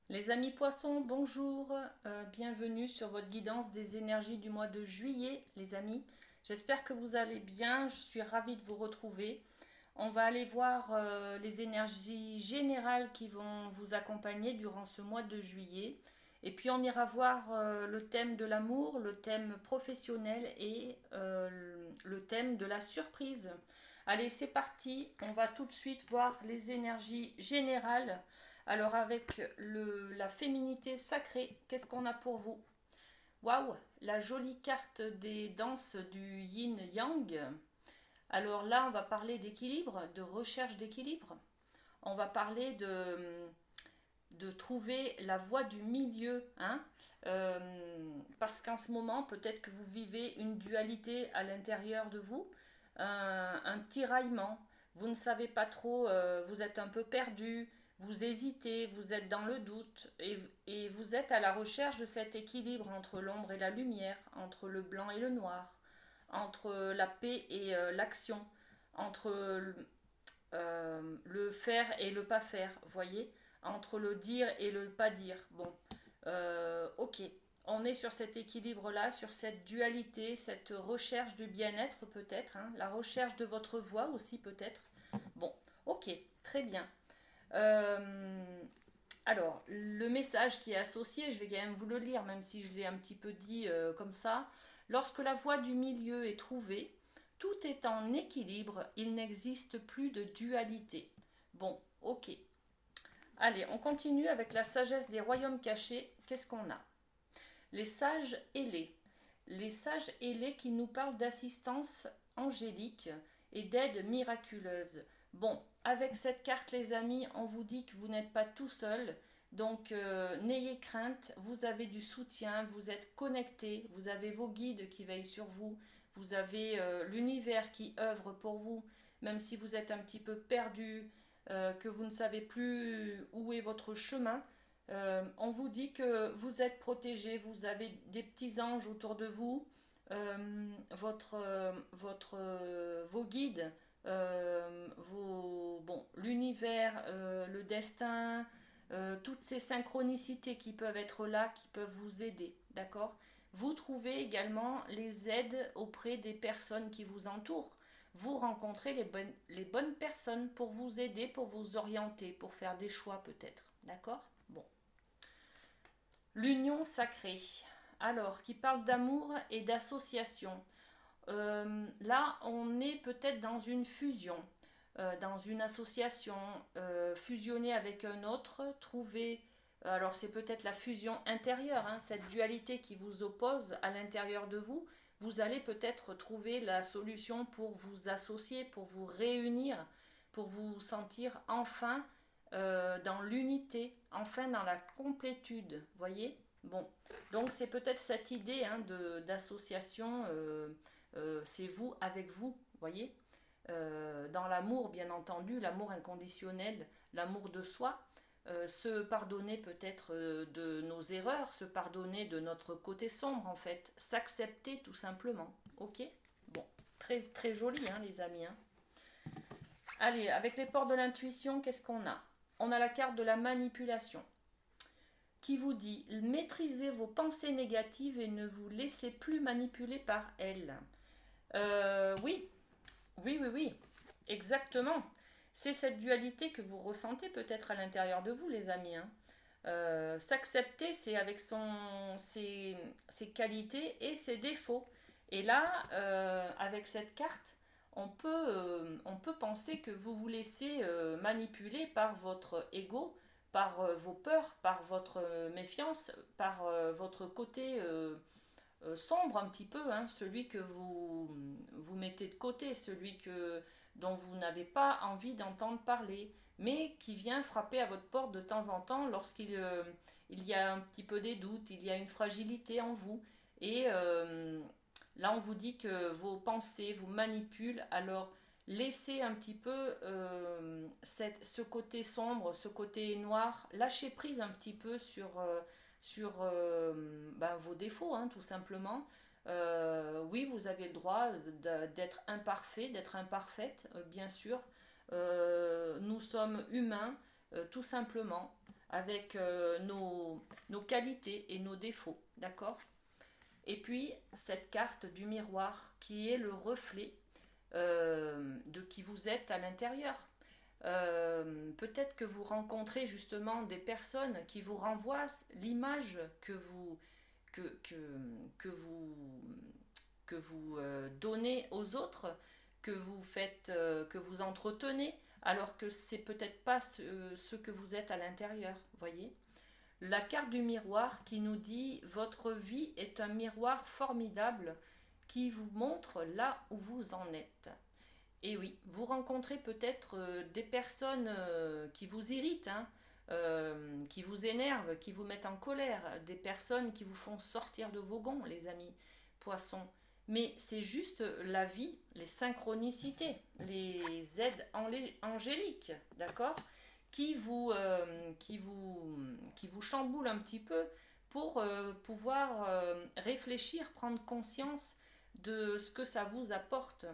Les amis poissons, bonjour, bienvenue sur votre guidance des énergies du mois de juillet, les amis. J'espère que vous allez bien, je suis ravie de vous retrouver. On va aller voir les énergies générales qui vont vous accompagner durant ce mois de juillet. Et puis on ira voir le thème de l'amour, le thème professionnel et le thème de la surprise. Allez, c'est parti, on va tout de suite voir les énergies générales. Alors avec la féminité sacrée, qu'est-ce qu'on a pour vous? Waouh, la jolie carte des danses du yin-yang. Alors là, on va parler d'équilibre, de recherche d'équilibre. On va parler de trouver la voie du milieu, hein. Parce qu'en ce moment, peut-être que vous vivez une dualité à l'intérieur de vous, un tiraillement. Vous ne savez pas trop, vous êtes un peu perdu, vous hésitez, vous êtes dans le doute et vous êtes à la recherche de cet équilibre entre l'ombre et la lumière, entre le blanc et le noir, entre la paix et l'action, entre le faire et le pas faire, voyez, entre le dire et le pas dire. Bon, ok, on est sur cet équilibre-là, sur cette dualité, cette recherche du bien-être peut-être, hein, la recherche de votre voix aussi peut-être. Bon, ok, très bien. Euh, alors, le message qui est associé, je vais quand même vous le lire, même si je l'ai un petit peu dit comme ça. Lorsque la voie du milieu est trouvée, tout est en équilibre, il n'existe plus de dualité. Bon, ok. Allez, on continue avec la sagesse des royaumes cachés. Qu'est-ce qu'on a? Les sages ailés. Les sages ailés qui nous parlent d'assistance angélique et d'aide miraculeuse. Bon, avec cette carte, les amis, on vous dit que vous n'êtes pas tout seul. Donc, n'ayez crainte, vous avez du soutien, vous êtes connecté, vous avez vos guides qui veillent sur vous, vous avez l'univers qui œuvre pour vous, même si vous êtes un petit peu perdu, que vous ne savez plus où est votre chemin. On vous dit que vous êtes protégé, vous avez des petits anges autour de vous, vos guides, l'univers, le destin, toutes ces synchronicités qui peuvent être là, qui peuvent vous aider, d'accord? Vous trouvez également les aides auprès des personnes qui vous entourent. Vous rencontrez les bonnes personnes pour vous aider, pour vous orienter, pour faire des choix peut-être, d'accord? Bon. L'union sacrée. Alors, qui parle d'amour et d'association. Là, on est peut-être dans une fusion, dans une association, fusionner avec un autre, trouver. Alors, c'est peut-être la fusion intérieure, hein, cette dualité qui vous oppose à l'intérieur de vous. Vous allez peut-être trouver la solution pour vous associer, pour vous réunir, pour vous sentir enfin dans l'unité, enfin dans la complétude, voyez. Bon, donc c'est peut-être cette idée hein, d'association, c'est vous avec vous, voyez. Dans l'amour, bien entendu, l'amour inconditionnel, l'amour de soi, se pardonner peut-être de nos erreurs, se pardonner de notre côté sombre en fait, s'accepter tout simplement, ok. Bon, très très joli hein, les amis. Hein. Allez, avec les portes de l'intuition, qu'est-ce qu'on a? On a la carte de la manipulation qui vous dit maîtrisez vos pensées négatives et ne vous laissez plus manipuler par elles. Oui, oui, oui, oui, exactement. C'est cette dualité que vous ressentez peut-être à l'intérieur de vous, les amis. Hein. S'accepter, c'est avec ses qualités et ses défauts. Et là, avec cette carte, on peut penser que vous vous laissez manipuler par votre ego, par vos peurs, par votre méfiance, par votre côté sombre un petit peu, hein, celui que vous mettez de côté, dont vous n'avez pas envie d'entendre parler, mais qui vient frapper à votre porte de temps en temps il y a un petit peu des doutes, il y a une fragilité en vous. Et là, on vous dit que vos pensées vous manipulent, alors laissez un petit peu ce côté sombre, ce côté noir, lâchez prise un petit peu sur ben, vos défauts, hein, tout simplement. Oui, vous avez le droit d'être imparfait, d'être imparfaite, bien sûr. Nous sommes humains, tout simplement. avec nos qualités et nos défauts, d'accord? Et puis cette carte du miroir qui est le reflet de qui vous êtes à l'intérieur. Peut-être que vous rencontrez justement des personnes qui vous renvoient l'image que, que, que vous, que vous donnez aux autres, que vous entretenez, alors que c'est peut-être pas ce que vous êtes à l'intérieur, voyez. La carte du miroir qui nous dit votre vie est un miroir formidable qui vous montre là où vous en êtes. Et oui, vous rencontrez peut-être des personnes qui vous irritent, hein, qui vous énervent, qui vous mettent en colère, des personnes qui vous font sortir de vos gonds, les amis poissons. Mais c'est juste la vie, les synchronicités, les aides angéliques, d'accord, qui vous chamboulent un petit peu pour pouvoir réfléchir, prendre conscience de ce que ça vous apporte.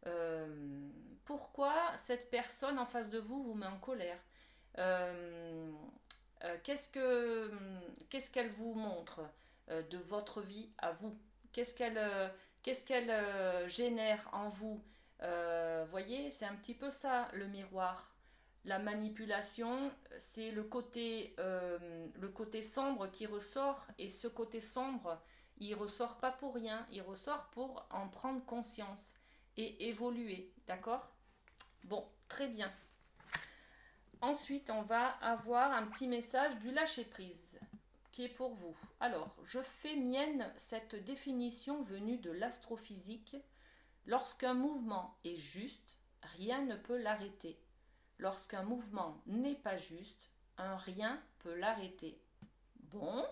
Euh, Pourquoi cette personne en face de vous vous met en colère? euh, qu'est-ce qu'elle vous montre de votre vie à vous? Qu'est-ce qu'elle génère en vous? Voyez, c'est un petit peu ça le miroir. La manipulation, c'est le côté sombre qui ressort, et ce côté sombre, il ressort pas pour rien, il ressort pour en prendre conscience et évoluer, d'accord? Bon, très bien. Ensuite, on va avoir un petit message du lâcher-prise qui est pour vous. Alors, je fais mienne cette définition venue de l'astrophysique. Lorsqu'un mouvement est juste, rien ne peut l'arrêter. Lorsqu'un mouvement n'est pas juste, un rien peut l'arrêter. Bon.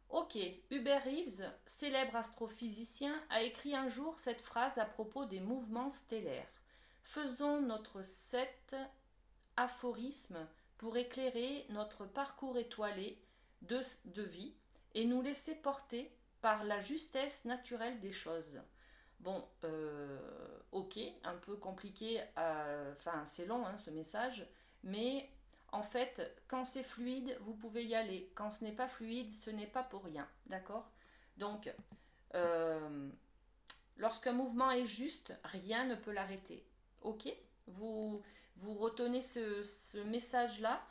Ok, Hubert Reeves, célèbre astrophysicien, a écrit un jour cette phrase à propos des mouvements stellaires. Faisons notre 7 aphorismes pour éclairer notre parcours étoilé de vie et nous laisser porter par la justesse naturelle des choses. Bon, ok, un peu compliqué, enfin c'est long hein, ce message, mais en fait, quand c'est fluide, vous pouvez y aller. Quand ce n'est pas fluide, ce n'est pas pour rien, d'accord? Donc, euh, lorsqu'un mouvement est juste, rien ne peut l'arrêter. Ok? Vous retenez ce message-là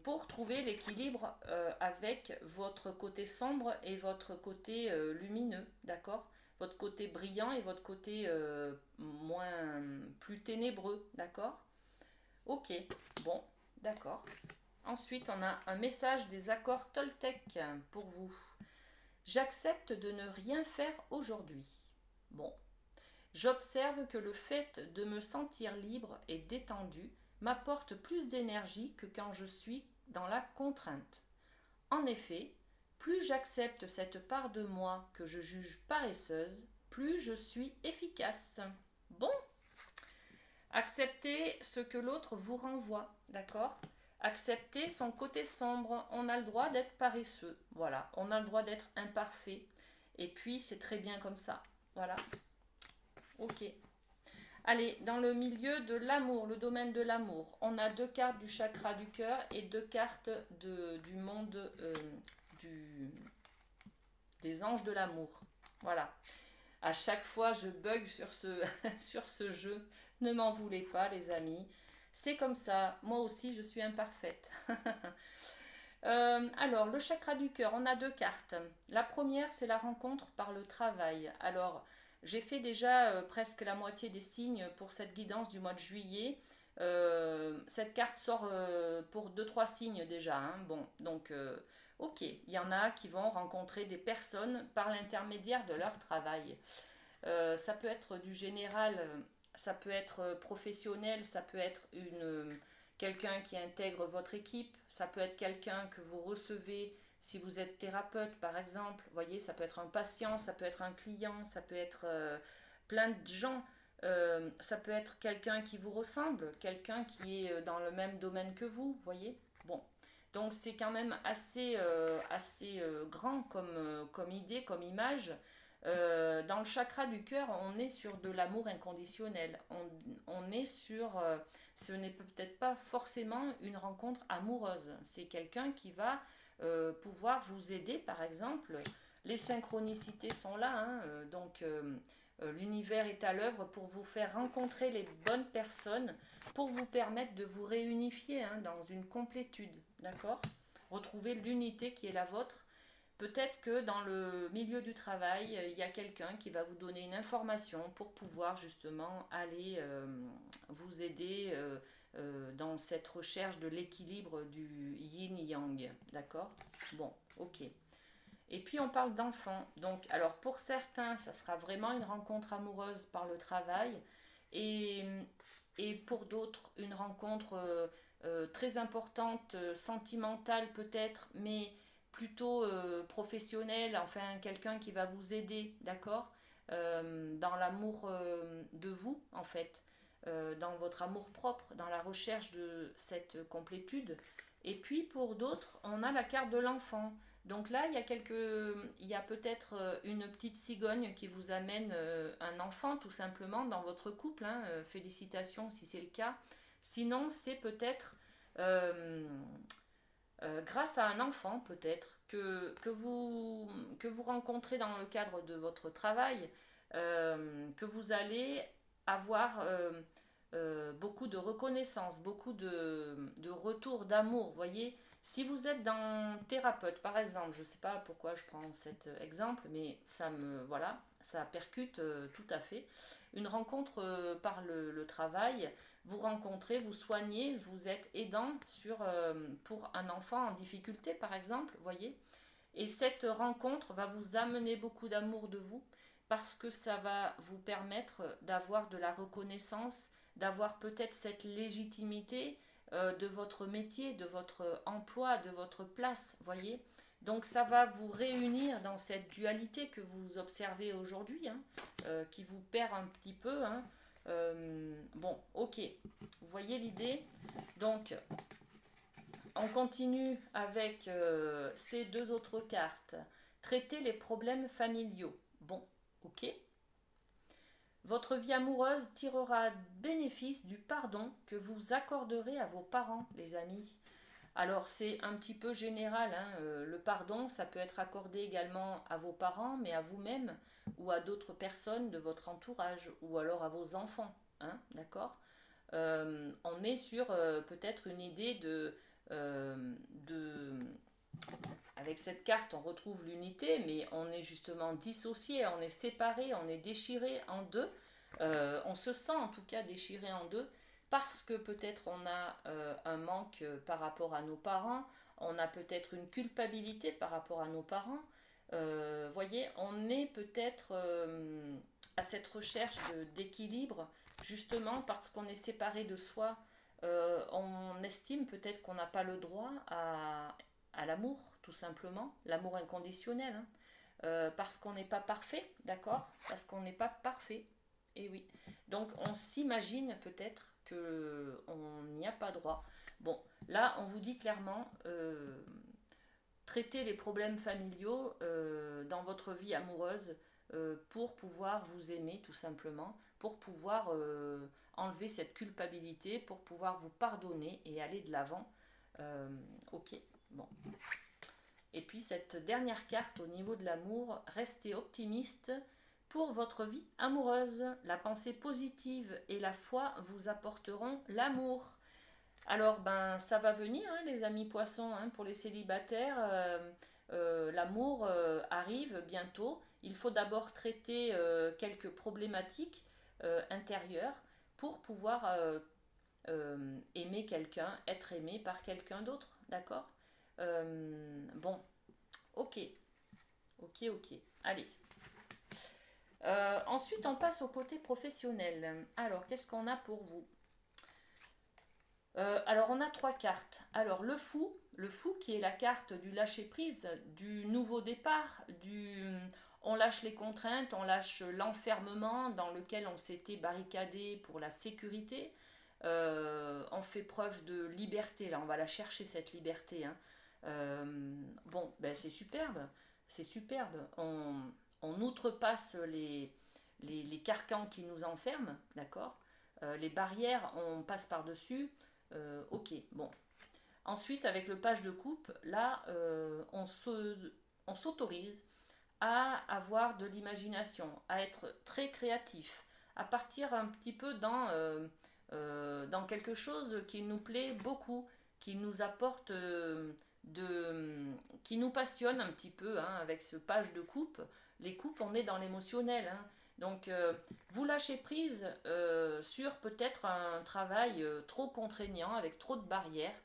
pour trouver l'équilibre avec votre côté sombre et votre côté lumineux, d'accord? Votre côté brillant et votre côté plus ténébreux, d'accord? Ok, bon, d'accord. Ensuite, on a un message des accords Toltec pour vous. J'accepte de ne rien faire aujourd'hui. Bon, j'observe que le fait de me sentir libre et détendu m'apporte plus d'énergie que quand je suis dans la contrainte. En effet, plus j'accepte cette part de moi que je juge paresseuse, plus je suis efficace. Bon, acceptez ce que l'autre vous renvoie, d'accord? Accepter son côté sombre. On a le droit d'être paresseux, voilà. On a le droit d'être imparfait. Et puis, c'est très bien comme ça. Voilà. Ok. Allez, dans le milieu de l'amour, le domaine de l'amour, on a deux cartes du chakra du cœur et deux cartes du monde du, des anges de l'amour. Voilà. À chaque fois, je bug sur sur ce jeu. Ne m'en voulez pas, les amis. C'est comme ça. Moi aussi, je suis imparfaite. Alors, le chakra du cœur, on a deux cartes. La première, c'est la rencontre par le travail. Alors, j'ai fait déjà presque la moitié des signes pour cette guidance du mois de juillet. Cette carte sort pour deux trois signes déjà, hein. Bon, donc, ok, il y en a qui vont rencontrer des personnes par l'intermédiaire de leur travail. Ça peut être du général, ça peut être professionnel, ça peut être quelqu'un qui intègre votre équipe, ça peut être quelqu'un que vous recevez si vous êtes thérapeute par exemple. Vous voyez, ça peut être un patient, ça peut être un client, ça peut être plein de gens. Ça peut être quelqu'un qui vous ressemble, quelqu'un qui est dans le même domaine que vous, voyez. Bon, donc c'est quand même assez grand comme idée, comme image. Dans le chakra du cœur, on est sur de l'amour inconditionnel. On est sur, ce n'est peut-être pas forcément une rencontre amoureuse. C'est quelqu'un qui va pouvoir vous aider, par exemple. Les synchronicités sont là, hein, l'univers est à l'œuvre pour vous faire rencontrer les bonnes personnes, pour vous permettre de vous réunifier, hein, dans une complétude, d'accord? Retrouver l'unité qui est la vôtre. Peut-être que dans le milieu du travail, il y a quelqu'un qui va vous donner une information pour pouvoir justement aller vous aider dans cette recherche de l'équilibre du yin-yang. D'accord? Bon, ok. Et puis on parle d'enfants. Donc, alors pour certains, ça sera vraiment une rencontre amoureuse par le travail. Et, et pour d'autres, une rencontre très importante, sentimentale peut-être, mais plutôt professionnelle, enfin quelqu'un qui va vous aider, d'accord, dans l'amour de vous, en fait, dans votre amour propre, dans la recherche de cette complétude. Et puis pour d'autres, on a la carte de l'enfant. Donc là, il y a peut-être une petite cigogne qui vous amène un enfant tout simplement dans votre couple, hein. Félicitations si c'est le cas. Sinon, c'est peut-être euh, grâce à un enfant peut-être que vous rencontrez dans le cadre de votre travail, que vous allez avoir beaucoup de reconnaissance, beaucoup de retour d'amour. Vous voyez, si vous êtes dans thérapeute, par exemple, je ne sais pas pourquoi je prends cet exemple, mais voilà, ça percute tout à fait. Une rencontre par le travail, vous rencontrez, vous soignez, vous êtes aidant pour un enfant en difficulté, par exemple, voyez. Et cette rencontre va vous amener beaucoup d'amour de vous parce que ça va vous permettre d'avoir de la reconnaissance, d'avoir peut-être cette légitimité de votre métier, de votre emploi, de votre place, voyez. Donc ça va vous réunir dans cette dualité que vous observez aujourd'hui, hein, qui vous perd un petit peu, hein. Bon, ok, vous voyez l'idée. Donc, on continue avec ces deux autres cartes. Traiter les problèmes familiaux. Bon, ok. Votre vie amoureuse tirera bénéfice du pardon que vous accorderez à vos parents, les amis. Alors c'est un petit peu général, hein. Le pardon, ça peut être accordé également à vos parents, mais à vous-même ou à d'autres personnes de votre entourage, ou alors à vos enfants, hein, d'accord. On est sur peut-être une idée de... Avec cette carte, on retrouve l'unité, mais on est justement dissocié, on est séparé, on est déchiré en deux. On se sent en tout cas déchiré en deux parce que peut-être on a un manque par rapport à nos parents, on a peut-être une culpabilité par rapport à nos parents. Voyez, on est peut-être à cette recherche d'équilibre justement parce qu'on est séparé de soi. On estime peut-être qu'on n'a pas le droit à l'amour, tout simplement, l'amour inconditionnel, hein. Parce qu'on n'est pas parfait, d'accord? Parce qu'on n'est pas parfait. Et oui. Donc on s'imagine peut-être qu'on n'y a pas droit. Bon, là on vous dit clairement, traitez les problèmes familiaux dans votre vie amoureuse pour pouvoir vous aimer tout simplement, pour pouvoir enlever cette culpabilité, pour pouvoir vous pardonner et aller de l'avant. Ok, bon. Et puis cette dernière carte au niveau de l'amour, restez optimiste pour votre vie amoureuse. La pensée positive et la foi vous apporteront l'amour. Alors ben ça va venir, hein, les amis poissons, hein, pour les célibataires. L'amour arrive bientôt. Il faut d'abord traiter quelques problématiques intérieures pour pouvoir aimer quelqu'un, être aimé par quelqu'un d'autre, d'accord. Bon, ok, ok, ok. Allez. Ensuite, on passe au côté professionnel. Alors, qu'est-ce qu'on a pour vous? Alors, on a trois cartes. Alors, le fou qui est la carte du lâcher-prise, du nouveau départ, on lâche les contraintes, on lâche l'enfermement dans lequel on s'était barricadé pour la sécurité. On fait preuve de liberté, là, on va la chercher cette liberté, hein. Bon, ben c'est superbe, c'est superbe. on outrepasse les carcans qui nous enferment, d'accord. Les barrières, on passe par-dessus, ok, bon. Ensuite, avec le page de coupe, là, on s'autorise à avoir de l'imagination, à être très créatif, à partir un petit peu dans quelque chose qui nous plaît beaucoup, qui nous apporte qui nous passionne un petit peu, hein, avec ce page de coupe. Les coupes, on est dans l'émotionnel, hein. Donc, vous lâchez prise sur peut-être un travail trop contraignant, avec trop de barrières,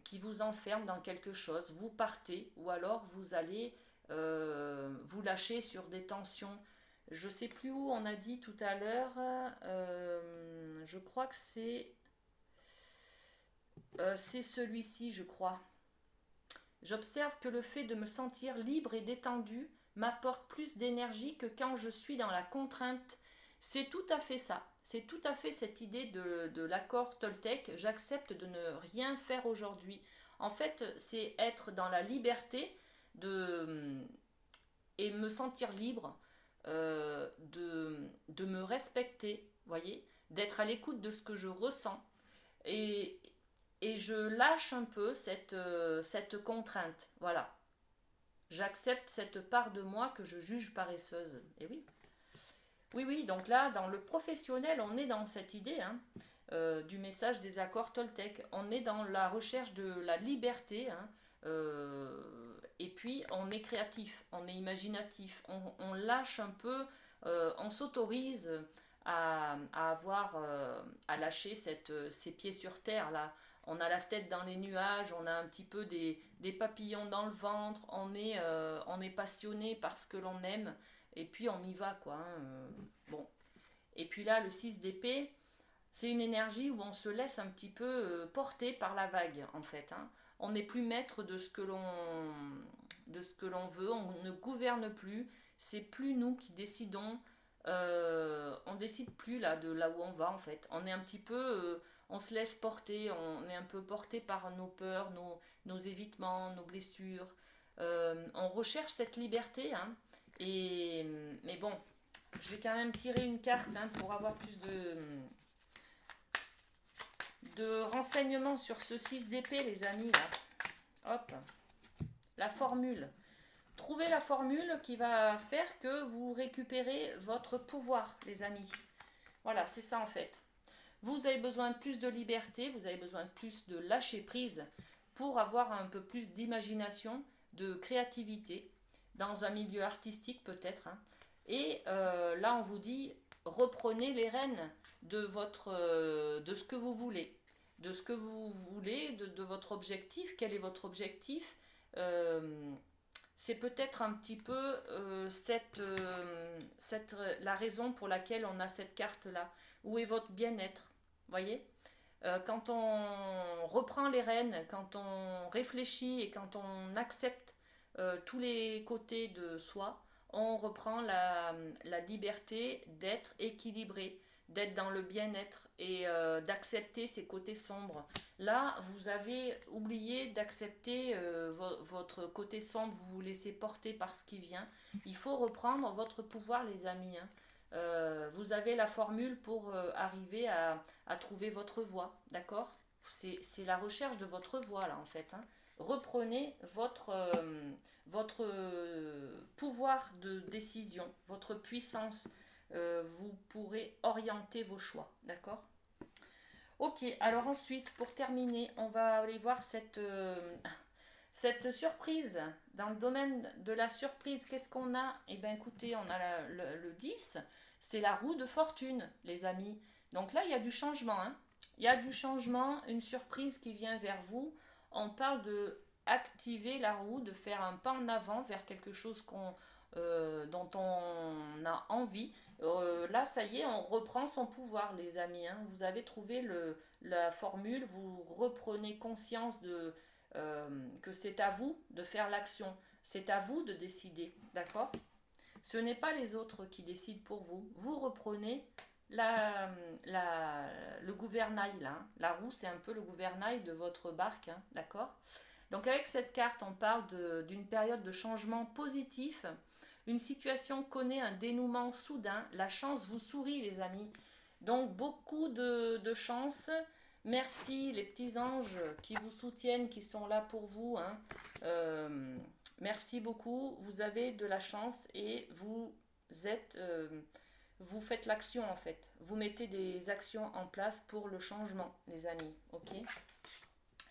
qui vous enferme dans quelque chose. Vous partez, ou alors vous allez vous lâcher sur des tensions. Je sais plus où on a dit tout à l'heure. Je crois que c'est celui-ci, je crois. J'observe que le fait de me sentir libre et détendu m'apporte plus d'énergie que quand je suis dans la contrainte. C'est tout à fait ça. C'est tout à fait cette idée de l'accord Toltec. J'accepte de ne rien faire aujourd'hui. En fait, c'est être dans la liberté de, et me sentir libre, de me respecter, voyez, d'être à l'écoute de ce que je ressens. Et, et je lâche un peu cette contrainte. Voilà. J'accepte cette part de moi que je juge paresseuse. Et oui. Oui, oui, donc là, dans le professionnel, on est dans cette idée, hein, du message des accords Toltec. On est dans la recherche de la liberté, hein, et puis on est créatif, on est imaginatif, on lâche un peu, on s'autorise à lâcher ces pieds sur terre là. On a la tête dans les nuages, on a un petit peu des papillons dans le ventre, on est passionné par ce que l'on aime, et puis on y va quoi, hein. Bon. Et puis là, le 6 d'épée, c'est une énergie où on se laisse un petit peu porter par la vague en fait, hein. On n'est plus maître de ce que l'on veut, on ne gouverne plus, c'est plus nous qui décidons, on décide plus là de là où on va en fait. On est un petit peu, on se laisse porter, on est un peu porté par nos peurs, nos évitements, nos blessures. On recherche cette liberté, hein, mais bon, je vais quand même tirer une carte, hein, pour avoir plus de renseignements sur ce 6 d'épée, les amis. Là. Hop, la formule. Trouvez la formule qui va faire que vous récupérez votre pouvoir, les amis. Voilà, c'est ça en fait. Vous avez besoin de plus de liberté, vous avez besoin de plus de lâcher prise pour avoir un peu plus d'imagination, de créativité, dans un milieu artistique peut-être, hein. Et là, on vous dit, reprenez les rênes de ce que vous voulez, de votre objectif. Quel est votre objectif? C'est peut-être un petit peu la raison pour laquelle on a cette carte-là. Où est votre bien-être? Voyez, quand on reprend les rênes, quand on réfléchit et quand on accepte tous les côtés de soi, on reprend la liberté d'être équilibré, d'être dans le bien-être et d'accepter ses côtés sombres. Là, vous avez oublié d'accepter votre côté sombre, vous vous laissez porter par ce qui vient. Il faut reprendre votre pouvoir, les amis, hein. Vous avez la formule pour arriver à trouver votre voie, d'accord? C'est la recherche de votre voie, là, en fait, hein. Reprenez votre pouvoir de décision, votre puissance. Vous pourrez orienter vos choix, d'accord? Ok, alors ensuite, pour terminer, on va aller voir cette surprise. Dans le domaine de la surprise, qu'est-ce qu'on a? Eh bien, écoutez, on a le 10, c'est la roue de fortune, les amis. Donc là, il y a du changement, hein. Il y a du changement, une surprise qui vient vers vous. On parle de activer la roue, de faire un pas en avant vers quelque chose dont on a envie. Là, ça y est, on reprend son pouvoir, les amis, hein. Vous avez trouvé la formule, vous reprenez conscience que c'est à vous de faire l'action. C'est à vous de décider, d'accord? Ce n'est pas les autres qui décident pour vous. Vous reprenez le gouvernail, là, hein. La roue, c'est un peu le gouvernail de votre barque, hein, d'accord? Donc avec cette carte, on parle d'une période de changement positif, Une situation connaît un dénouement soudain. La chance vous sourit, les amis. Donc, beaucoup de chance. Merci, les petits anges qui vous soutiennent, qui sont là pour vous. Hein. Merci beaucoup. Vous avez de la chance et vous êtes... vous faites l'action, en fait. Vous mettez des actions en place pour le changement, les amis. Ok ?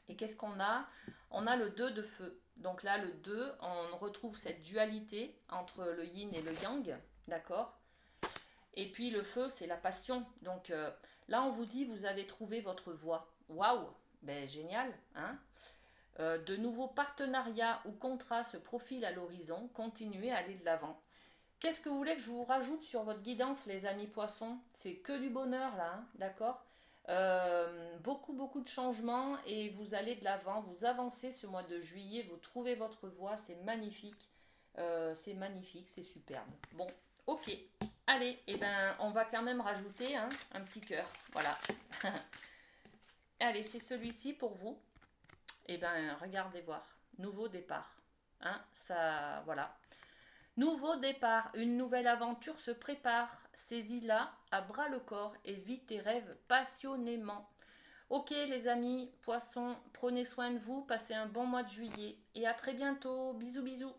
Et qu'est-ce qu'on a? On a le 2 de feu. Donc là, le 2, on retrouve cette dualité entre le yin et le yang, d'accord? Et puis le feu, c'est la passion. Donc là, on vous dit, vous avez trouvé votre voie. Waouh! Ben génial, hein? De nouveaux partenariats ou contrats se profilent à l'horizon. Continuez à aller de l'avant. Qu'est-ce que vous voulez que je vous rajoute sur votre guidance, les amis poissons? C'est que du bonheur là, hein, d'accord? Beaucoup de changements et vous allez de l'avant, vous avancez ce mois de juillet, vous trouvez votre voie, c'est magnifique, c'est superbe. Bon, ok, allez, et ben on va quand même rajouter hein, un petit cœur, voilà. Allez, c'est celui-ci pour vous. Et ben regardez voir, nouveau départ, hein, ça, voilà. Nouveau départ, une nouvelle aventure se prépare. Saisis-la à bras le corps et vis tes rêves passionnément. Ok les amis, poissons, prenez soin de vous, passez un bon mois de juillet et à très bientôt. Bisous bisous.